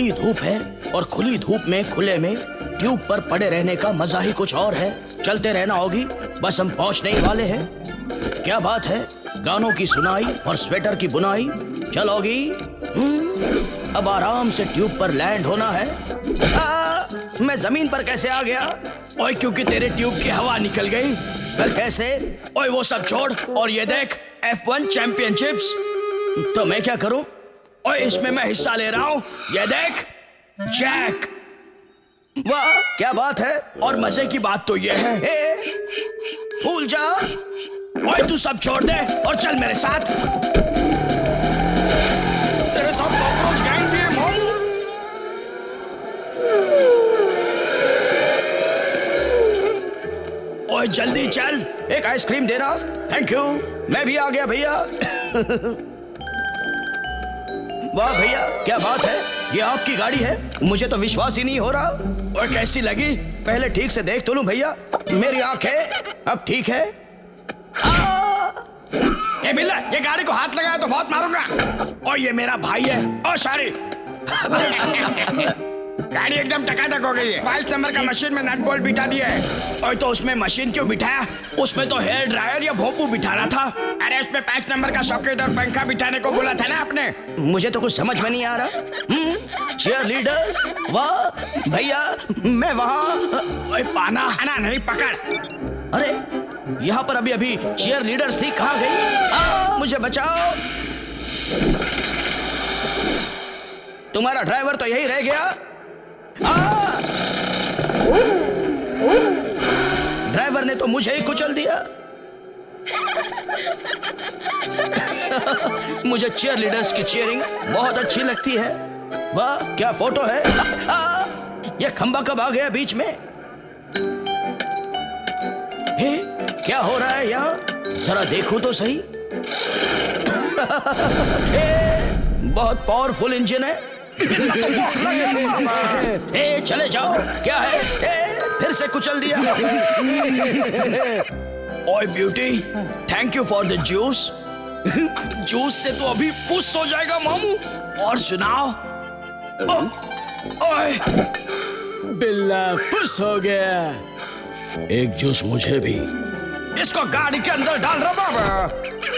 खुली धूप है और खुली धूप में खुले में ट्यूब पर पड़े रहने का मजा ही कुछ और है। चलते रहना होगी, बस हम पहुंचने ही वाले हैं। क्या बात है, गानों की सुनाई और स्वेटर की बुनाई। चलोगी? अब आराम से ट्यूब पर लैंड होना है। मैं जमीन पर कैसे आ गया? ओए, क्योंकि तेरे ट्यूब की हवा निकल गई। फिर कैसे? ओए वो सब छोड़ और ये देख, F1 चैंपियनशिप्स। तो मैं क्या करूं? ओए इसमें मैं हिस्सा ले रहा हूं। ये देख, जैक। वाह क्या बात है। और मजे की बात तो ये है, भूल जा। ओए तू सब छोड़ दे और चल मेरे साथ। तेरे साथ कॉकरोच गैंग भी है मोनू। ओए जल्दी चल, एक आइसक्रीम देना। Thank you. मैं भी आ गया भैया। वाह भैया क्या बात है, ये आपकी गाड़ी है? मुझे तो विश्वास ही नहीं हो रहा। और कैसी लगी? पहले ठीक से देख तो लूं भैया। मेरी आंखें अब ठीक है। ये बिल्ला, ये गाड़ी को हाथ लगाया तो बहुत मारूंगा। और ये मेरा भाई है। ओ सॉरी। गाड़ी एकदम टकाटक हो गई है। 22 नंबर का मशीन में नट बोल्ट बिठा दिया है। और तो उसमें मशीन क्यों बिठाया? उसमें तो हेयर ड्रायर या भोंपू बिठाना था। अरे उसमें 5 नंबर का सॉकेट और पंखा बिठाने को बोला था ना आपने। मुझे तो कुछ समझ में नहीं आ रहा। चीयर लीडर्स, वाह भैया मैं वहाँ। पाना आना नहीं पकड़। अरे यहाँ पर अभी अभी चीयर लीडर्स थी, कहाँ गई? मुझे बचाओ। तुम्हारा ड्राइवर तो यही रह गया। ड्राइवर ने तो मुझे ही कुचल दिया। मुझे चीयर लीडर्स की चीयरिंग बहुत अच्छी लगती है। वाह क्या फोटो है। ये खंबा कब आ गया बीच में? हे, क्या हो रहा है यहाँ? जरा देखो तो सही। बहुत पावरफुल इंजन है। चले जाओ। क्या है? फिर से कुचल दिया। ओए beauty, thank you for the juice. Juice से तो अभी पुश हो जाएगा मामू। और सुनाओ। ओए बिल्ला पुश हो गया। एक जूस मुझे भी। इसको गाड़ी के अंदर डाल रहा बाबा।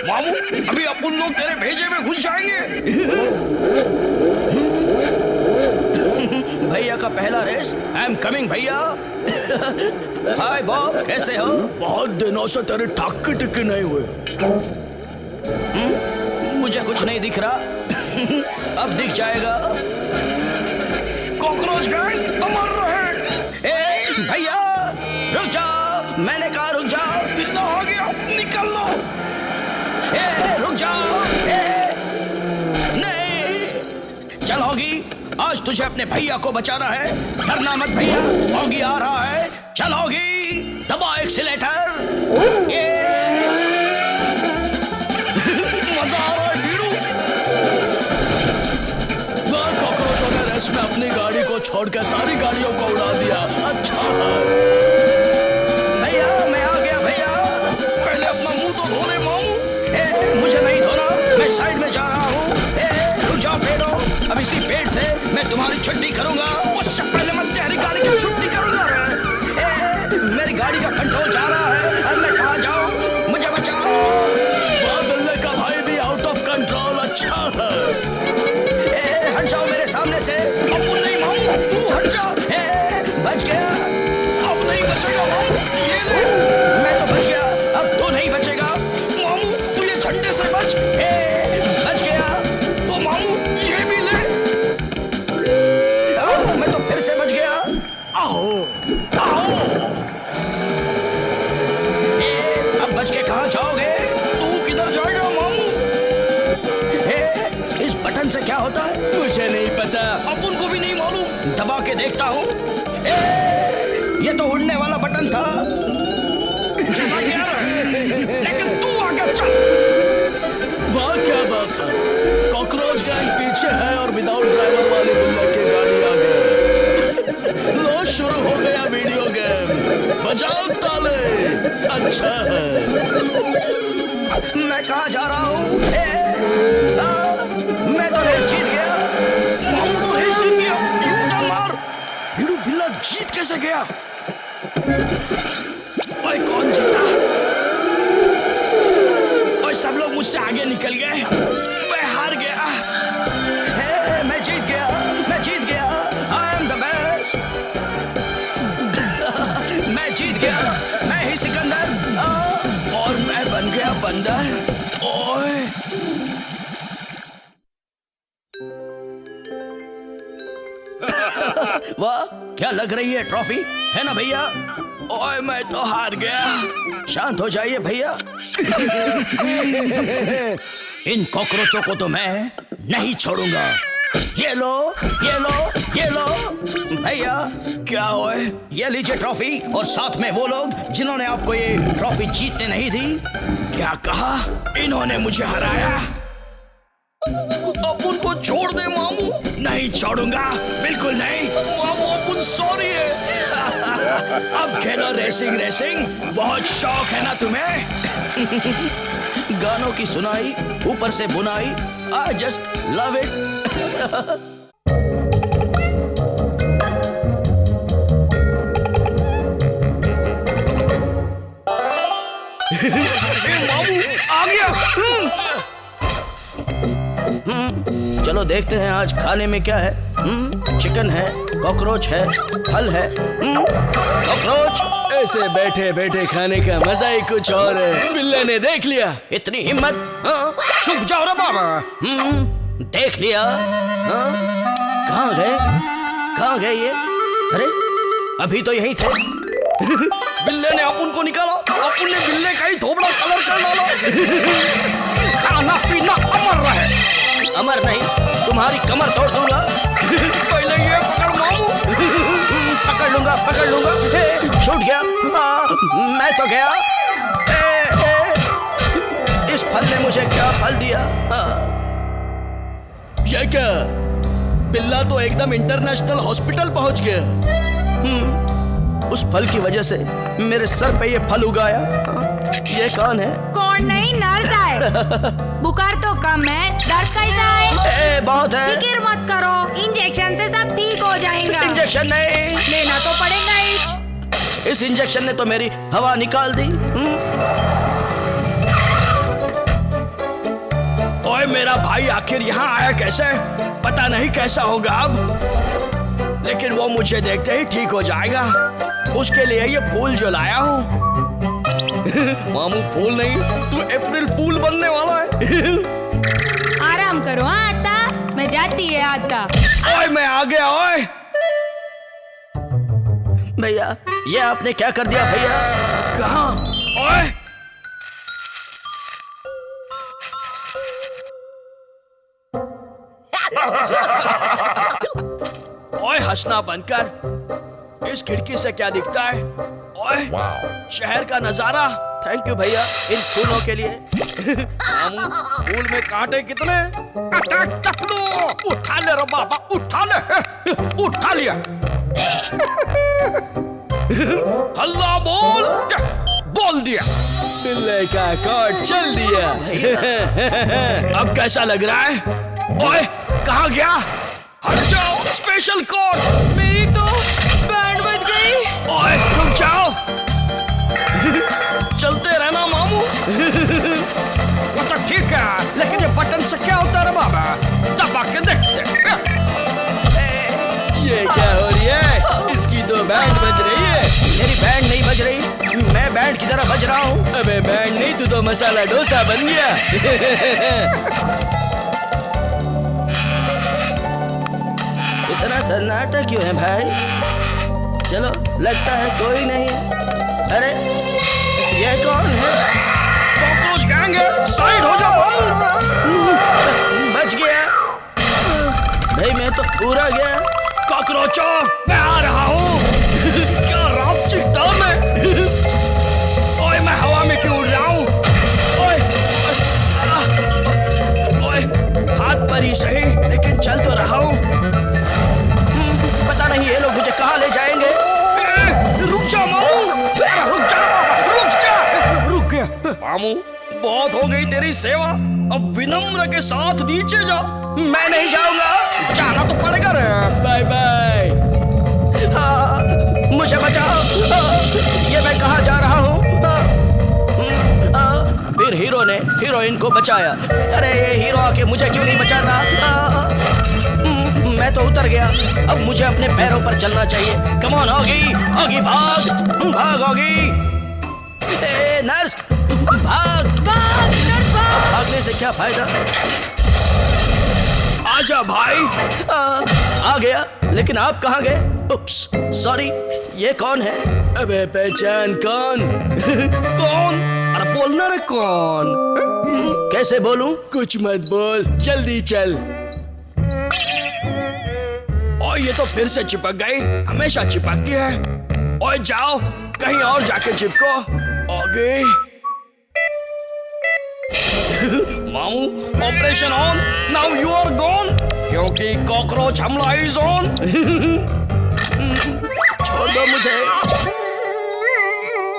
मामू अभी अपन लोग तेरे भेजे में घुस जाएंगे। भैया का पहला रेस। आई एम कमिंग भैया। हाय बॉब, कैसे हो? बहुत दिनों से तेरे टाके टिके नहीं हुए। मुझे कुछ नहीं दिख रहा। अब दिख जाएगा। कॉकरोच गैंग अमर रहे। भैया रुक जाओ, मैंने कहा रुक जाओ। बिल्ला हो गया, निकल लो। रुक जाओ। नहीं चल होगी, आज तुझे अपने भैया को बचाना है। डरना मत भैया, होगी आ रहा है। चल होगी, दबा एक्सीलेटर। मजा आ रहा है भीड़ू। कॉकरोचों ने रेस में अपनी गाड़ी को छोड़कर सारी गाड़ियों को उड़ा दिया। अच्छा भैया मैं आ गया। भैया पहले अपना मुंह तो धो ले मामू। मुझे नहीं धोना, मैं साइड में जा रहा हूँ। रुक जाओ पेड़ो, अब इसी पेड़ से मैं तुम्हारी छुट्टी करूंगा। उससे पहले मैं तेरी गाड़ी की छुट्टी करूंगा। मेरी गाड़ी का कंट्रोल जा रहा है। अब मैं कहाँ जाऊँ? मुझे बचाओ। बिल्ले का भाई भी आउट ऑफ कंट्रोल। अच्छा है, हट जाओ मेरे सामने से। अब नहीं मामू, तू हट जा। बच गया। अब नहीं बचेगा मामू। ये ले, मैं तो बच गया, अब तू नहीं बचेगा। मामू तू ये झंडे से बच। बच गया तो मामू ये भी ले। मैं तो फिर से बच गया। आओ आओ। अब बच के कहाँ जाओगे? तू किधर जाएगा मामू? इस बटन से क्या होता है? मुझे नहीं पता। अब उनको भी नहीं मालूम। दबा के देखता हूँ। ये तो उड़ने वाला बटन था। लेकिन तू आगे चल। वाह क्या बात है, कॉकरोच गैंग पीछे है और विदाउट ड्राइवर वाली बिल्ला की गाड़ी आ गई। लो शुरू हो गया वीडियो गेम। बजाओ ताले। अच्छा है। मैं कहाँ जा रहा हूँ? मैं तो रेस जीत गया। मामू तो रेस जीत गया। कैसे गया? ओए कौन जीता? ओए सब लोग मुझसे आगे निकल गए, मैं हार गया। हे, मैं जीत गया, मैं जीत गया। I am the best. मैं जीत गया, मैं ही सिकंदर। और मैं बन गया बंदर। ओए वाह, क्या लग रही है ट्रॉफी, है ना भैया? ओए मैं तो हार गया। शांत हो जाइए भैया। इन कॉकरोचों को तो मैं नहीं छोड़ूंगा। ये लो, ये लो, ये लो। भैया क्या ओए, ये लीजिए ट्रॉफी, और साथ में वो लोग जिन्होंने आपको ये ट्रॉफी जीतने नहीं दी। क्या कहा? इन्होंने मुझे हराया। अब उनको छोड़ दे मामू। नहीं छोड़ूंगा, बिल्कुल नहीं मामू, अपन सॉरी है। अब खेलो रेसिंग रेसिंग, बहुत शौक है ना तुम्हें? गानों की सुनाई, ऊपर से बुनाई, आई जस्ट लव इट। मामू आ गया। चलो देखते हैं आज खाने में क्या है। चिकन है, कॉकरोच है, फल है। कॉकरोच ऐसे बैठे बैठे खाने का मजा ही कुछ और है। बिल्ले ने देख लिया। इतनी हिम्मत? चुप जाओ रे बाबा। देख लिया? कहाँ गए, कहाँ गए ये? अरे अभी तो यहीं थे। बिल्ले ने अपन को निकाला, अपन ने बिल्ले का ही थोबड़ा कलर कर डाला। खाना पीना अमर रहे। अमर नहीं, तुम्हारी कमर तोड़ दूंगा। पहले ये पकड़ मामू। पकड़ लूंगा, पकड़ लूंगा। छूट गया। मैं तो गया। इस फल ने मुझे क्या फल दिया? ये क्या? बिल्ला तो एकदम इंटरनेशनल हॉस्पिटल पहुंच गया। उस फल की वजह से मेरे सर पे ये फल उगाया। ये कौन है? कौन नहीं, नर्स है। बुखार तो कम है, दर्द कैसा है? बहुत है। फिक्र मत करो, इंजेक्शन से सब ठीक हो जाएगा। इंजेक्शन नहीं, लेना तो पड़ेगा ही। इस इंजेक्शन ने तो मेरी हवा निकाल दी। ओए मेरा भाई आखिर यहाँ आया कैसे? पता नहीं कैसा होगा अब, लेकिन वो मुझे देखते ही ठीक हो जाएगा। उसके लिए ये फूल जो लाया हूँ। मामू फूल नहीं, तू अप्रैल फूल बनने वाला है। आराम करो। हाँ आता, मैं जाती है आता। ओए मैं आ गया। ओए भैया, ये आपने क्या कर दिया भैया? कहाँ? ओए ओए हंसना बंद कर। इस खिड़की से क्या दिखता है? ओए शहर का नजारा। थैंक यू भैया इन फूलों के लिए। मामू फूल में कांटे कितने? उठा ले रे बाबा, उठा ले। उठा लिया। हल्ला बोल। बोल दिया। बिल्ले का कॉर्ड चल दिया। अब कैसा लग रहा है? ओए कहाँ गया? हट जाओ। Special code. मेरी तो बैंड बज गई। ओए रुक जाओ। चलते रहना मामू। वो तो ठीक है, लेकिन ये बटन से क्या होता है बाबा? दबा के देखते। ये क्या हो रही है? इसकी तो बैंड बज रही है। मेरी बैंड नहीं बज रही, मैं बैंड की तरह बज रहा हूँ। अबे बैंड नहीं, तू तो मसाला डोसा बन गया। इतना सन्नाटा क्यों है भाई? चलो लगता है कोई नहीं। अरे ये कौन है? कॉकरोच गैंग है, साइड हो जा मामू। बच गया भाई, मैं तो पूरा गया। कॉकरोचों मैं आ रहा हूँ। क्या रात चिकता मैं? ओए मैं हवा में क्यों उड़ रहा हूँ? ओए ओए हाथ पर ही सही, लेकिन चल तो रहा हूँ। पता नहीं ये लोग मुझे कहाँ ले जाएंगे। रुक जा मामू, रुक जा बाबा, रुक जा। रुक गया मामू, बहुत हो गई तेरी सेवा, अब विनम्र के साथ नीचे जा। मैं नहीं जाऊंगा, जाना तो पड़ेगा रे। Bye bye. हाँ, मुझे बचाओ। ये मैं कहाँ जा रहा हूँ? फिर हीरो ने हीरोइन को बचाया। अरे ये हीरो आके मुझे क्यों नहीं बचाता? मैं तो उतर गया। अब मुझे अपने पैरों पर चलना चाहिए। कम ऑन ऑगी, ऑगी भाग, भाग ऑगी। ए नर्स, भाग भाग नर्स भाग। भागने से क्या फायदा? आजा भाई। आ गया, लेकिन आप कहाँ गए? उप्स, सॉरी। ये कौन है? अबे पहचान कौन? कौन? अरे बोलना रे कौन? कैसे बोलूं? कुछ मत बोल, जल्दी चल। और ये तो फिर से चिपक गई, हमेशा चिपकती है। ओए जाओ, कहीं और जाके चिपको। आगे। मामू, operation on. Now you are gone, क्योंकि कॉकरोच हमला इज ऑन। छोड़ दो मुझे।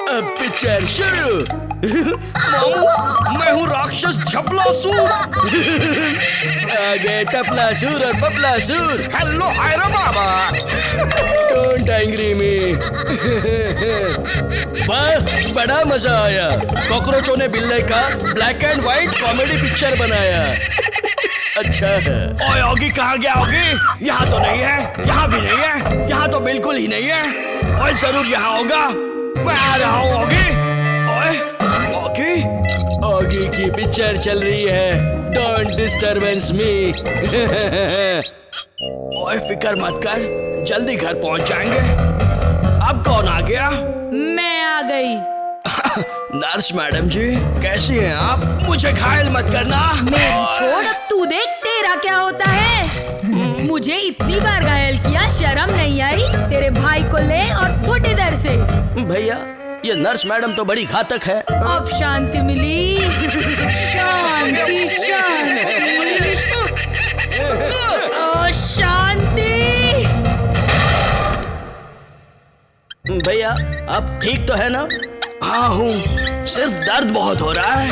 अब पिक्चर शुरू। मामू, मैं हूँ राक्षस झपलासूर। आगे टपलासूर और पपलासूर। हेलो हायरा बाबा। Don't angry me. वाह, बड़ा मजा आया। कॉकरोचों ने बिल्ले का black and white comedy picture बनाया। अच्छा है। ओए ऑगी कहाँ गया? ऑगी यहाँ तो नहीं है, यहाँ भी नहीं है, यहाँ तो बिल्कुल ही नहीं है। ओए जरूर यहाँ होगा, मैं आ रहा हूँ। ऑगी, ओए ऑगी, ऑगी की पिक्चर चल रही है। डोंट डिस्टर्बेंस मी। ओए फिक्र मत कर, जल्दी घर पहुँच जाएंगे। अब कौन आ गया? मैं आ गई। नर्स मैडम जी, कैसी हैं आप? मुझे घायल मत करना। मेरी छोड़, अब तू देख तेरा क्या होता है। मुझे इतनी बार घायल किया, शर्म नहीं आई? तेरे भाई को ले और फुट इधर से। भैया, ये नर्स मैडम तो बड़ी घातक है। अब शांति मिली। शांति शांति। ओ शांति। भैया, आप ठीक तो है ना? हाँ हूँ, सिर्फ दर्द बहुत हो रहा है।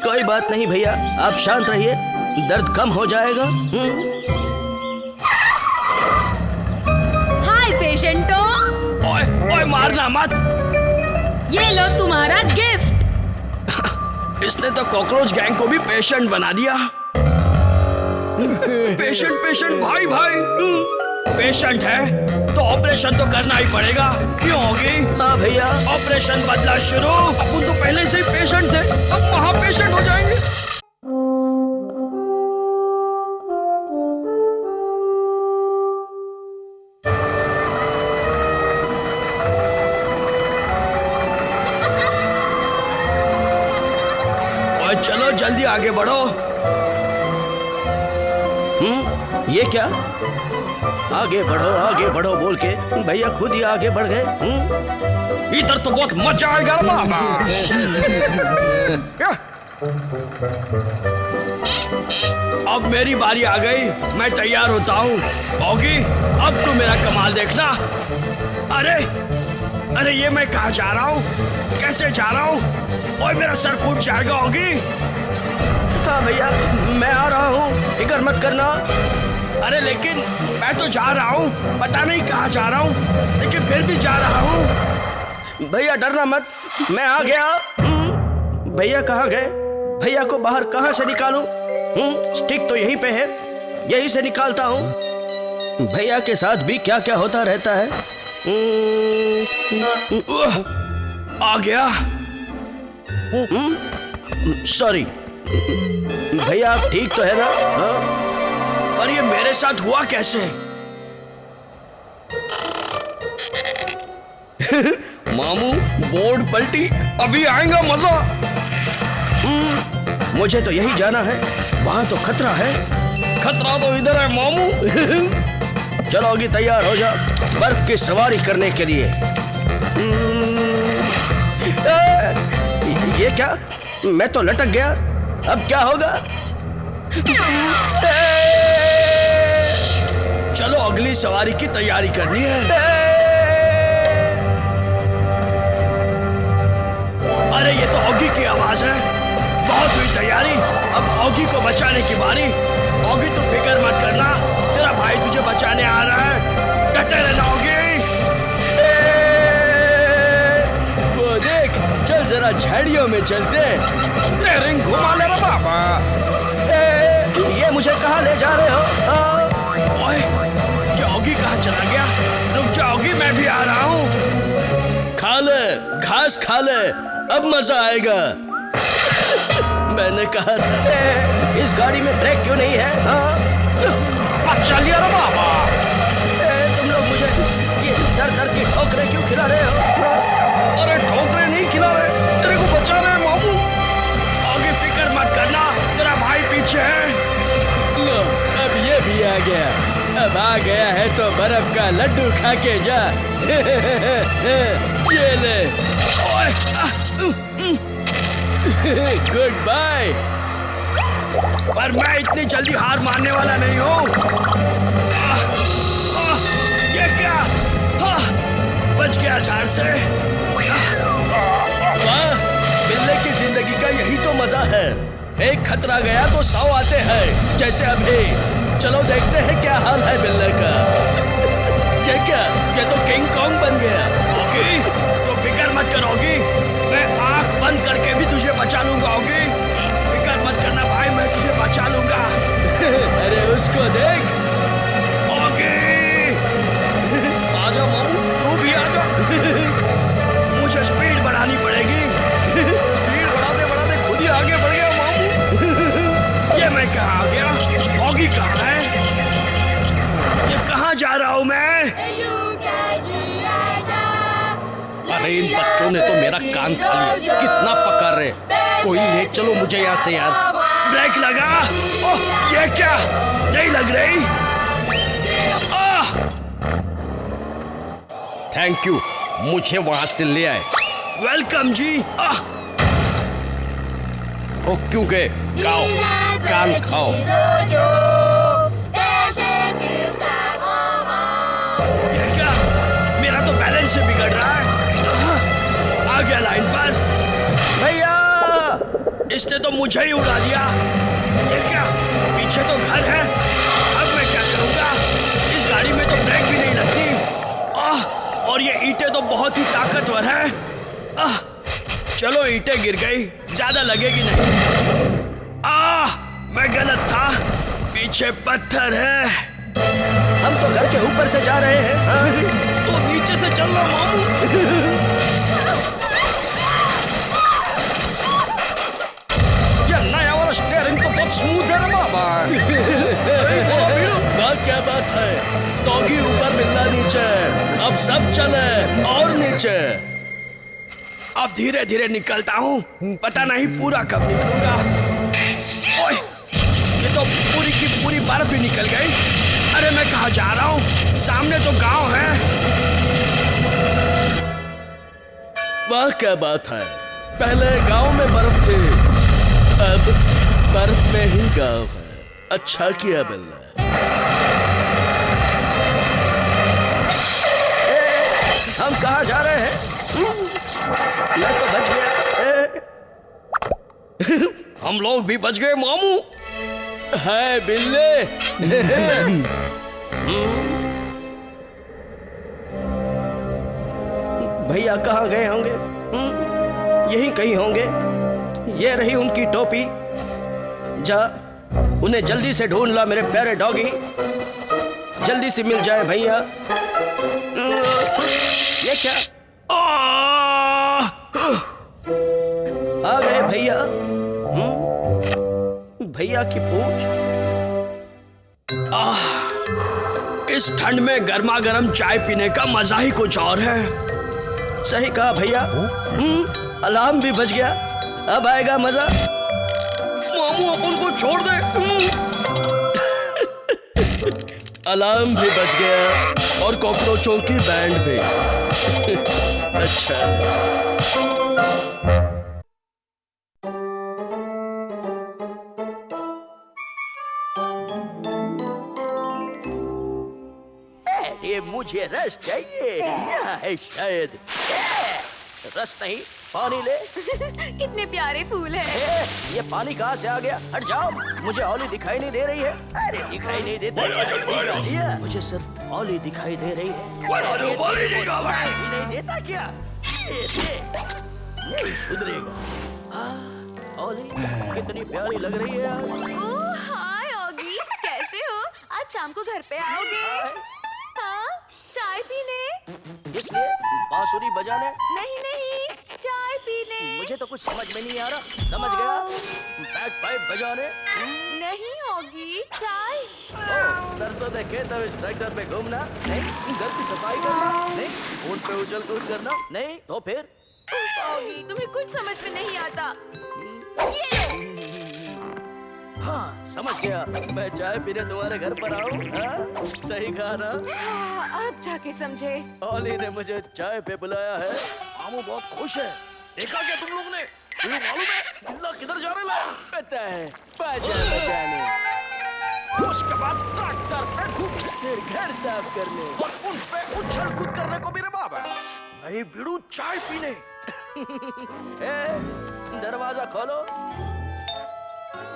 कोई बात नहीं भैया, आप शांत रहिए, दर्द कम हो जाएगा। हाय पेशेंटो। ओए ओए मारना मत। ये लो तुम्हारा गिफ्ट। इसने तो कॉकरोच गैंग को भी पेशेंट बना दिया। पेशेंट पेशेंट भाई भाई। पेशेंट है तो ऑपरेशन तो करना ही पड़ेगा, क्यों होगी? हाँ भैया। ऑपरेशन बदला शुरू। अपन तो पहले से ही पेशेंट थे, अब वहाँ पेशेंट हो जाएंगे। और चलो जल्दी आगे बढ़ो। ये क्या? आगे बढ़ो बोल के भैया खुद ही आगे बढ़ गए। इधर तो बहुत मजा आएगा बाबा। अब मेरी बारी आ गई, मैं तैयार होता हूँ। ऑगी, अब तू मेरा कमाल देखना। अरे अरे ये मैं कहाँ जा रहा हूँ? कैसे जा रहा हूँ? ओए मेरा सर फूट जाएगा। ऑगी, हाँ भैया, मैं आ रहा हूँ, फिक्र मत करना। अरे लेकिन मैं तो जा रहा हूँ, पता नहीं कहाँ जा रहा हूँ, लेकिन फिर भी जा रहा हूँ। भैया डरना मत, मैं आ गया। भैया कहाँ गए? भैया को बाहर कहाँ से निकालूं? स्टिक तो यहीं पे है, यहीं से निकालता हूँ। भैया के साथ भी क्या क्या होता रहता है। आ गया। सॉरी भैया, आप ठीक तो है ना? हाँ? और ये मेरे साथ हुआ कैसे? मामू, बोर्ड पलटी, अभी आएगा मजा। मुझे तो यही जाना है, वहां तो खतरा है। खतरा तो इधर है मामू। चलो अभी तैयार हो जा बर्फ की सवारी करने के लिए। ये क्या? मैं तो लटक गया, अब क्या होगा? चलो अगली सवारी की तैयारी करनी है। अरे ये तो ऑगी की आवाज है। बहुत हुई तैयारी, अब ऑगी को बचाने की बारी। ऑगी तो फिक्र मत करना, तेरा भाई तुझे बचाने आ रहा है। डटे रहना ऑगी। जरा झाड़ियों में चलते। स्टीयरिंग घुमा ले रे बाबा। ये मुझे कहाँ ले जा रहे हो? ओए, ये ऑगी कहाँ चला गया? रुक जा ऑगी, मैं भी आ रहा हूँ। खा ले, घास खा ले, अब मजा आएगा। मैंने कहा था इस गाड़ी में ब्रेक क्यों नहीं है? अच्छा लिया रे बाबा। तुम लोग मुझे ये दर की ठोकरें क्यों खिला रहे हो? अरे ठोकरें नहीं खिला रहे, तेरे को बचा रहे मामू। आगे फिक्र मत करना, तेरा भाई पीछे है। लो, अब ये भी आ गया। अब आ गया है तो बर्फ का लड्डू खा के जा। ये ले। Good bye. पर मैं इतनी जल्दी हार मानने वाला नहीं हूँ। ये क्या? बच गया झाड़ से। वाह, बिल्ले की जिंदगी का यही तो मजा है। एक खतरा गया तो 100 आते हैं, जैसे अभी। चलो देखते हैं क्या हाल है बिल्ले का। ये क्या? ये तो किंग कॉन्ग बन गया। ऑगी, तो फिक्र मत करोगी, मैं आंख बंद करके भी तुझे बचा लूंगा। ऑगी, फिक्र मत करना भाई, मैं तुझे बचा लूंगा। अरे उसको देख। ऑगी, आजा मामू, तू भी आजा। मुझे स्पीड बढ़ानी पड़ेगी। स्पीड बढ़ाते खुद ही आगे बढ़ गया मामू। ये मैं कहाँ आ गया? ऑगी कहाँ है? ये कहाँ जा रहा हूँ मैं? अरे इन बच्चों ने तो मेरा कान खा लिया। कितना पका रहे। कोई ले चलो मुझे यहाँ से यार। ब्रेक लगा। ओह, ये क्या? नहीं लग रही। थैंक यू, मुझे वहां से ले आए। वेलकम जी। ओ क्यों गए? खाओ, कान खाओ। ये क्या? मेरा तो बैलेंस से बिगड़ रहा है। आ गया लाइन पर। भैया, इसने तो मुझे ही उड़ा दिया। ये क्या? पीछे तो घर है। अब मैं क्या करूंगा? इस गाड़ी में तो ब्रेक भी नहीं लगती। और ये ईंटें तो बहुत ही ताकतवर है। चलो ईंटें गिर गई, ज्यादा लगेगी नहीं। मैं गलत था, पीछे पत्थर है। हम तो घर के ऊपर से जा रहे हैं। तो नीचे से चलना मामू। ये नया वाला स्टीयरिंग तो बहुत स्मूथ है बाबा। क्या बात है? डॉगी ऊपर, बिल्ला नीचे। अब सब चले और नीचे। अब धीरे धीरे निकलता हूँ, पता नहीं पूरा कब निकलूंगा। ओए, ये तो पूरी की पूरी बर्फ ही निकल गई। अरे मैं कहाँ जा रहा हूँ? सामने तो गांव है। वाह क्या बात है। पहले गांव में बर्फ थी, अब बर्फ में ही गांव है। अच्छा किया बिल्ला। हम कहाँ जा रहे हैं? मैं तो बच गया। हम लोग भी बच गए मामू। है बिल्ले। भैया कहाँ गए होंगे? यहीं कहीं होंगे। ये रही उनकी टोपी। जा, उन्हें जल्दी से ढूंढ ला मेरे प्यारे डॉगी। जल्दी से मिल जाए भैया। ये क्या? आ गए भैया। भैया की पूंछ। इस ठंड में गर्मा गर्म चाय पीने का मजा ही कुछ और है। सही कहा भैया। अलार्म भी बज गया, अब आएगा मजा। मामू अपन को छोड़ दे। अलार्म भी बज गया और कॉकरोचों की बैंड भी। अच्छा। अरे मुझे रस चाहिए। यहाँ है शायद। रस नहीं, पानी ले। कितने प्यारे फूल हैं। ये पानी कहाँ से आ गया? हट जाओ, मुझे ओली दिखाई नहीं दे रही है। अरे दिखाई नहीं देता। मुझे सिर्फ ओली दिखाई दे रही है। दिखाई नहीं देता क्या? नहीं सुधरेगा। ओली कितनी प्यारी लग रही है आज। ओह हाय ऑगी, कैसे हो? आज शाम को घर पे आओगे? हाँ, चाय पीने? इसलिए बांसुरी बजाने? नहीं नहीं, चाय पीने। मुझे तो कुछ समझ में नहीं आ रहा। समझ गया, बैक पाइप बजाने? नहीं ऑगी, चाय। ओह, सरसों दे खेत अब इस ट्रैक्टर पे घूमना? नहीं। घर की सफाई करना? नहीं। ऊंट पे उछल कूद करना? नहीं। तो फिर? ऑगी, तुम्हें कुछ समझ में नहीं आता। हाँ, समझ गया। मैं चाय पीने तुम्हारे घर पर आऊं? हाँ? सही कहा ना? अब जाके समझे। ओली ने मुझे चाय पे बुलाया है। मामू बहुत खुश है। देखा क्या तुम लोग ने? तुम्हें मालूम है बिल्ला किधर जा रहा है? पता है, बाजा बजाने। उसके बाद ट्रैक्टर पे घूम, फिर घर साफ करने और उन पे उछल कूद करने को मेरे बाप है। नहीं बिड़ू, चाय पीने। ए, दरवाजा खोलो।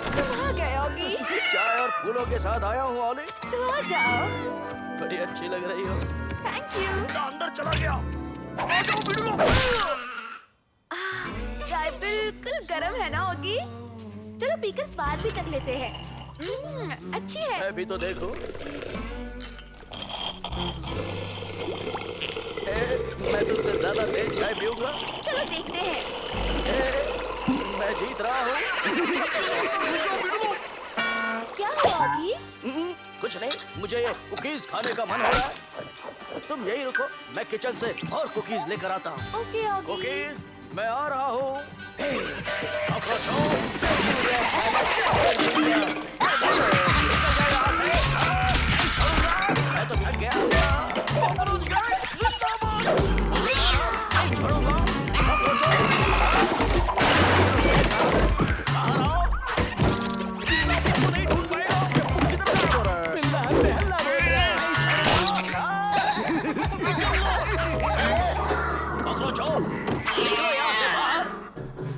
तुम आ गए ऑगी। चाय और फूलों के साथ आया हूँ ओली। तो आ जाओ। बड़ी अच्छी लग रही हो। Thank you. अंदर चला गया। आ जाओ बिड़ू। चाय बिल्कुल गरम है ना ऑगी? चलो पीकर स्वाद भी चख लेते हैं। अच्छी है। मैं भी तो देखूं। मैं तुमसे ज्यादा तेज चाय पीऊंगा। चलो देखते हैं। मैं जीत रहा हूँ। क्या हुआ ऑगी? कुछ नहीं, मुझे ये कुकीज खाने का मन हो रहा है। तुम यही रुको, मैं किचन से और कुकीज लेकर आता हूँ। Okay Oggy. कुकीज, मैं आ रहा हूँ। मैं तो थक गया।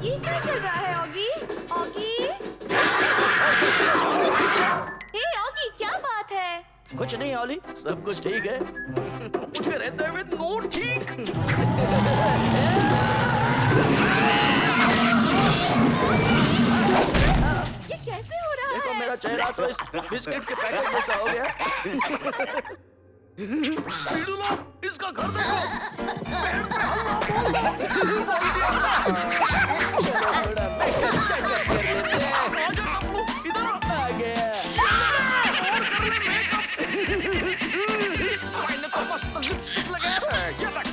ये क्या चल रहा है ऑगी? ऑगी? हे ऑगी, क्या बात है? कुछ नहीं ओली, सब कुछ ठीक है। मुझे रहते हुए नोट ठीक। ये कैसे हो रहा देखो है? मेरा चेहरा तो इस बिस्किट के पैकेट जैसा हो गया। बीड़ू लोग, इसका घर देखो। इधर आ गया। तो मस्त लिपस्टिक लगाया है। ये देख।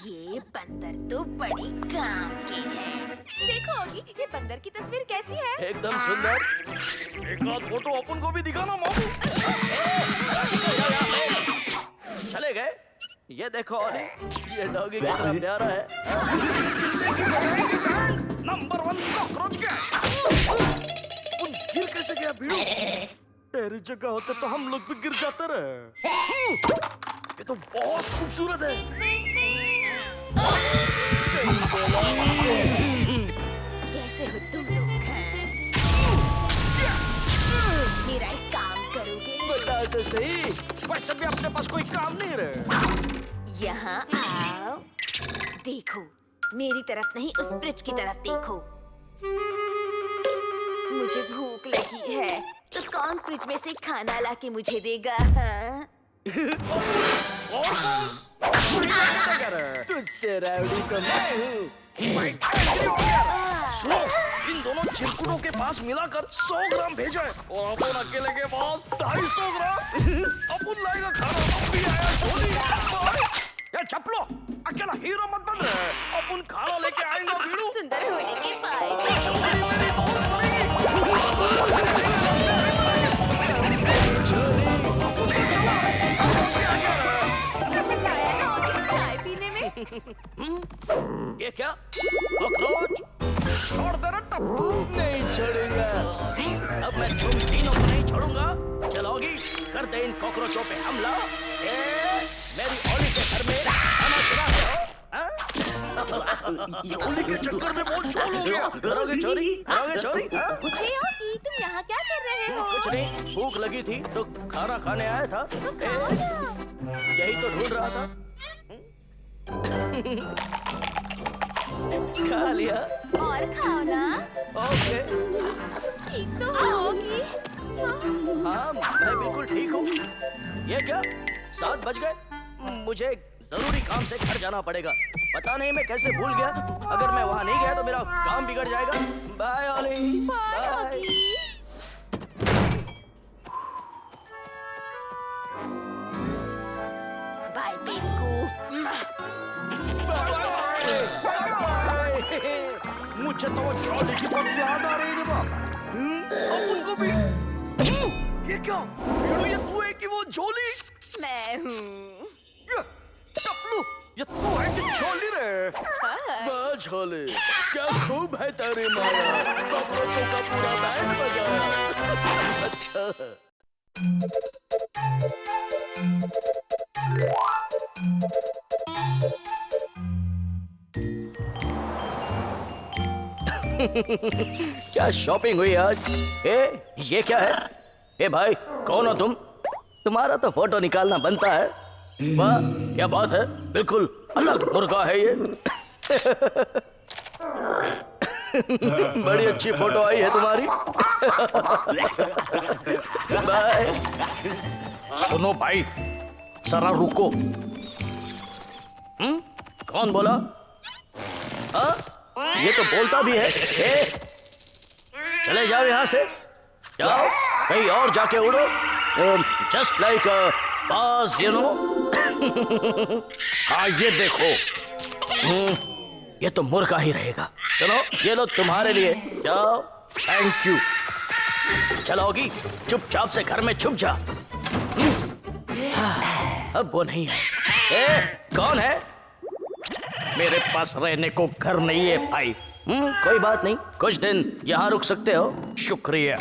ये बंदर तो बड़ी काम के हैं। देखो ऑगी, ये बंदर की तस्वीर कैसी है? एकदम सुंदर। एक आध फोटो अपन को भी दिखाना मामू। चले गए। ये देखो ओली, ये डॉगी कितना प्यारा है। नंबर 1 कॉकरोच गया। उन गिर कैसे गया बीड़ू? तेरी जगह होते तो हम लोग भी गिर जाते रहे। ये तो बहुत खूबसूरत है। सही बोला। कैसे हो तुम लोग? मेरा एक काम करोगे? बता तो सही। वैसे भी अपने पास कोई काम नहीं रहे। यहाँ आओ। देखो, मेरी तरफ नहीं, उस ब्रिज की तरफ देखो। मुझे भूख लगी है, तो कौन फ्रिज में से खाना लाके मुझे देगा? हाँ? तुझसे राउडी तो मैं हूँ। सुनो, इन दोनों चिरकुटों के पास मिलाकर 100 ग्राम भेजा है और अपन अकेले के पास 250 ग्राम। अपन लाएगा खाना। अब भी आया धोनी। ये चपलो, अकेला हीरो मत बन रहे। अपन खाना लेके आएंगे बीड़ू। सुंदर होने के फायदे। छोरी मेरी दोस्त बनेगी। मजा आया ना ऑगी चाय पीने में? ये क्या? कॉकरोच? छोड़ दे रे टप्पू। नहीं छोड़ूंगा। अब मैं तुम तीनों को नहीं छोड़ूंगा। चलोगी? कर दे इन कॉकरोचों पे हमला। मेरी ओली के घर में खाना चुराते हो? चोली के चक्कर में बहुत चोल हो गया। करोगे चोरी? करोगे चोरी? हे ऑगी, तुम यहाँ क्या कर रहे हो? कुछ नहीं, भूख लगी थी तो खाना खाने आया था। तो खाओ ना। यही तो ढूंढ रहा था। खा लिया। और खाओ ना। ओके। ठीक तो होगी। हाँ, मैं बिल्कुल ठीक हूँ। ये क्या? 7 बज गए। मुझे जरूरी काम से घर जाना पड़ेगा। पता नहीं मैं कैसे भूल गया। अगर मैं वहाँ नहीं गया तो मेरा काम बिगड़ जाएगा। बाय ऑली। बाय। बाय पिंकू। मुझे तो वो झोली की बहुत याद आ रही है बाबा। अब उनको भी। ये क्या? ये तू है कि वो झोली? मैं हूँ। टपलू, ये तू है कि झोली रे? वाह झोली, क्या खूब है तेरी माया। कपड़ों का पूरा बैंड बजाया। अच्छा। क्या शॉपिंग हुई आज? ये क्या है? ए भाई, कौन हो तुम? तुम्हारा तो फोटो निकालना बनता है। वाह, क्या बात है, बिल्कुल अलग मुर्गा है ये। बड़ी अच्छी फोटो आई है तुम्हारी। बाय। सुनो भाई, जरा रुको। कौन बोला? हाँ? ये तो बोलता भी है। चले जाओ यहाँ से, जाओ कहीं और जाके उड़ो। Just like pass, you know. हाँ ये देखो, ये तो मुर्गा ही रहेगा। चलो ये लो तुम्हारे लिए, जाओ। Thank you. चलोगी, चुपचाप से घर में छुप जा। अब वो नहीं है। कौन है? मेरे पास रहने को घर नहीं है भाई। कोई बात नहीं, कुछ दिन यहाँ रुक सकते हो। शुक्रिया।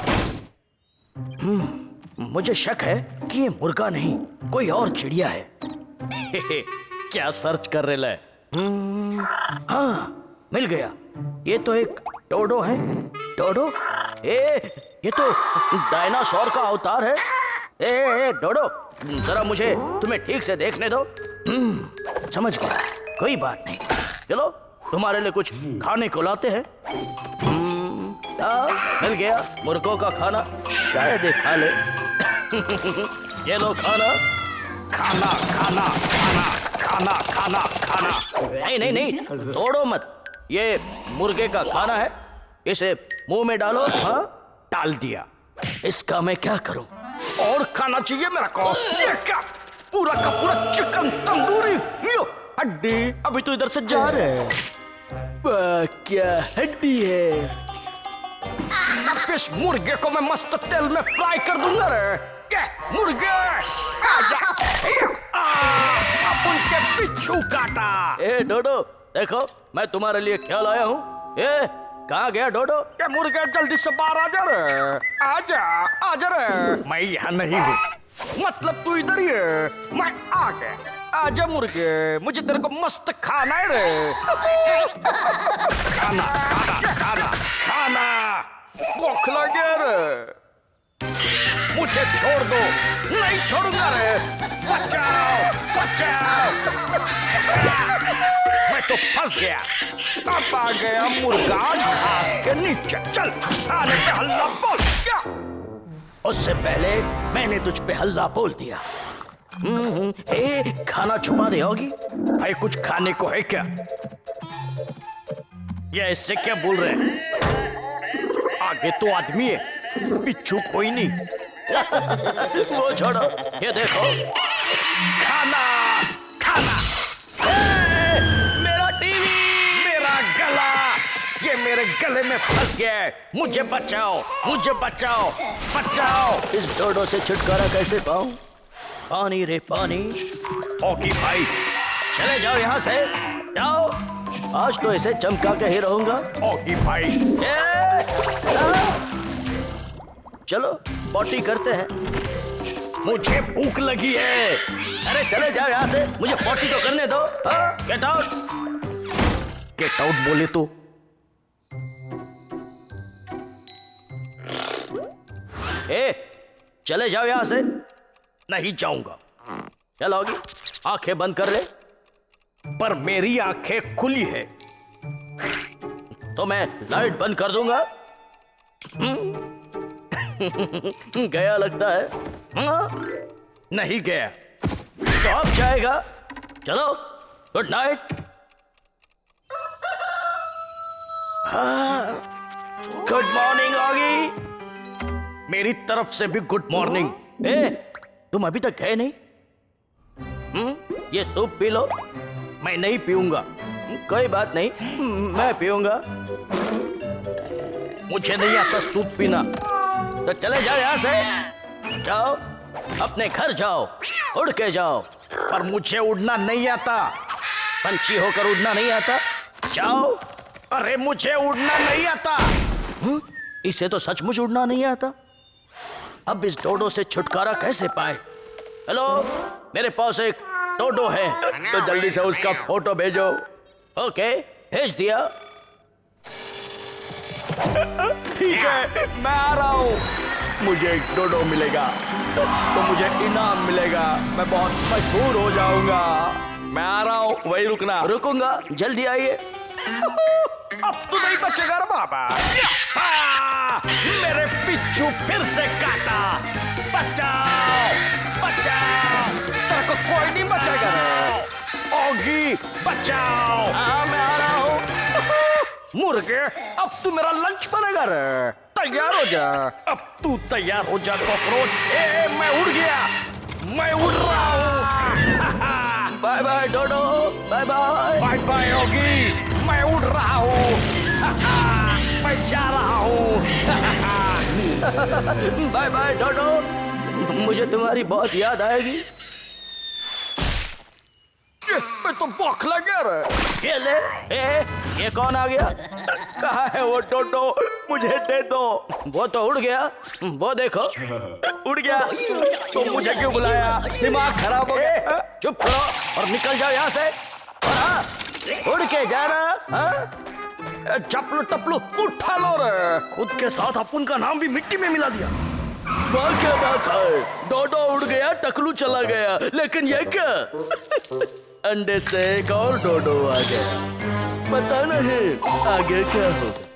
मुझे शक है कि ये मुर्गा नहीं, कोई और चिड़िया है। क्या सर्च कर रहे ले? हाँ, मिल गया। ये तो एक डोडो है। डोडो? ये तो डायनासोर का अवतार है। ए डोडो, जरा मुझे तुम्हें ठीक से देखने दो। समझ गया, कोई बात नहीं। चलो तुम्हारे लिए कुछ खाने को लाते हैं। मिल गया मुर्गों का खाना, शायद ये खा ले। ये लो खाना। खाना खाना खाना खाना खाना खाना। नहीं, तोड़ो मत। ये मुर्गे का खाना है, इसे मुंह में डालो। हाँ, डाल दिया। इसका मैं क्या करूं? और खाना चाहिए मेरे को। ये क्या? पूरा का पूरा चिकन तंदूरी। यो हड्डी। अभी तो इधर से जा रहे हैं। वाह, क्या हड्डी है। अब इस मुर्गे को मैं मस्त तेल में फ्राई कर दूंगा रे। ये मुर्गे आजा। अब उनके पिच्छू काटा। ए डोडो, देखो मैं तुम्हारे लिए क्या लाया हूँ। कहाँ गया डोडो? ये मुर्गे जल्दी से बाहर आ जा रे। आजा आजा रे। मैं यहाँ नहीं हूँ। मतलब तू इधर ही है, मैं आ गया। आजा मुर्गे, मुझे तेरे को मस्त खाना है रे। खाना खाना खाना खाना। भूख लगे रे। मुझे छोड़ दो, नहीं छोड़ूंगा रे। बचाओ बचाओ। मैं तो फंस गया। अब आ गया मुर्गा घास के नीचे। चल खाने पे हल्ला बोल। क्या? उससे पहले मैंने तुझ पे हल्ला बोल दिया। खाना छुपा दे होगी। भाई कुछ खाने को है क्या? ये इससे क्या बोल रहे हैं? आगे तो आदमी है, पिच्छू कोई नहीं। वो छोड़ो, ये देखो खाना खाना। मेरा टीवी, मेरा गला, ये मेरे गले में फंस गया है। मुझे बचाओ, मुझे बचाओ, बचाओ। इस डोडो से छुटकारा कैसे पाऊं? पानी रे पानी। ओके भाई, चले जाओ यहाँ से, जाओ। आज तो इसे चमका के ही रहूंगा। ओके भाई। चलो पॉटी करते हैं। मुझे भूख लगी है। अरे चले जाओ यहाँ से, मुझे पॉटी तो करने दो। Get out. गेट आउट बोले तो? चले जाओ यहाँ से। नहीं जाऊंगा। चलोगी? आंखें बंद कर ले। पर मेरी आंखें खुली है। तो मैं लाइट बंद कर दूंगा। गया लगता है। हाँ? नहीं गया तो अब जाएगा। चलो good night. Good morning Oggy. मेरी तरफ से भी गुड मॉर्निंग। तुम अभी तक गए नहीं? ये सूप पी लो। मैं नहीं पीऊंगा। कोई बात नहीं, मैं पीऊंगा। मुझे नहीं आता सूप पीना। तो चले जाओ यहाँ से। जाओ अपने घर जाओ, उड़ के जाओ। पर मुझे उड़ना नहीं आता। पंछी होकर उड़ना नहीं आता। जाओ। अरे मुझे उड़ना नहीं आता। इसे तो सचमुच उड़ना नहीं आता। अब इस डोडो से छुटकारा कैसे पाए? हेलो, मेरे पास एक डोडो है, तो जल्दी से उसका फोटो भेजो। ओके, भेज दिया। ठीक है, मैं आ रहा हूँ। मुझे एक डोडो मिलेगा तो मुझे इनाम मिलेगा। मैं बहुत मशहूर हो जाऊंगा। मैं आ रहा हूँ, वही रुकना। रुकूंगा, जल्दी आइए। अब तो नहीं बचेगा रे बाबा। मेरे पिच्चू फिर से काटा। बचाओ बचाओ, तेरे को कोई नहीं बचाएगा रे। ऑगी बचाओ। हाँ, मैं आ रहा हूँ। मुर्गे, अब तू मेरा लंच बनेगा रे। तैयार हो जा। अब तू तैयार हो जा कॉकरोच। मैं उड़ गया, मैं उड़ रहा हूँ। Bye bye Dodo, bye bye. Bye bye Oggy, मैं उड़ रहा हूँ। मैं जा रहा हूँ। बाय बाय डोडो, मुझे तुम्हारी बहुत याद आएगी। मैं तो बौखला गया रे। ये ले। ये कौन आ गया? कहाँ है वो डोडो? मुझे दे दो। वो तो उड़ गया। वो देखो, उड़ गया। तो मुझे क्यों बुलाया? दिमाग खराब हो गया। चुप करो और निकल जाओ यहाँ से। और हाँ, उड़ के जाना। हाँ? चपलू टपलू उठा लो रे। खुद के साथ अपन का नाम भी मिट्टी में मिला दिया। वाह क्या बात है, डोडो उड़ गया, टकलू चला गया, लेकिन ये क्या? अंडे से एक और डोडो आ गया। पता नहीं आगे क्या होगा।